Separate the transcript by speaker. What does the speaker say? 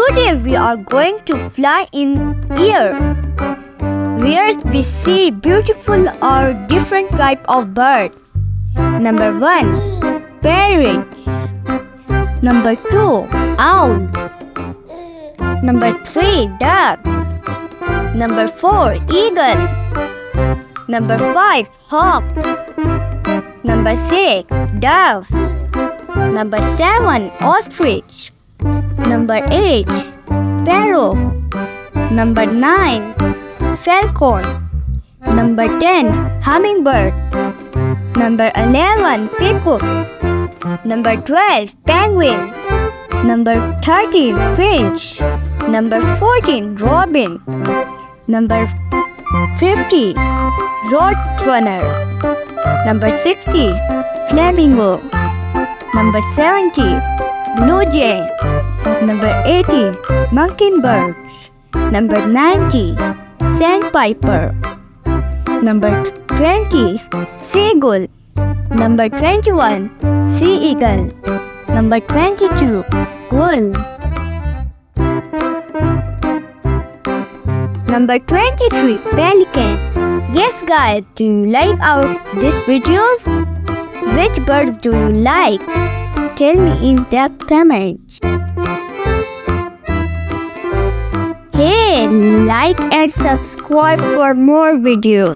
Speaker 1: Today we are going to fly in air, where we see beautiful or different type of birds. Number 1, parrots. Number 2, owl. Number 3, duck. Number 4, eagle. Number 5, hawk. Number 6, dove. Number 7, ostrich. Number 8, sparrow. Number 9, falcon. Number 10, hummingbird. Number 11, peacock. Number 12, penguin. Number 13, finch. Number 14, robin. Number 50, roadrunner. Number 60, flamingo. Number 70, blue jay. Number 80, mockingbird. Number 90, sandpiper. Number 20, seagull. Number 21, sea eagle. Number 22, gull. Number 23, pelican. Yes guys, do you like this videos? Which birds do you like? Tell me in the comments. Hey, like and subscribe for more videos.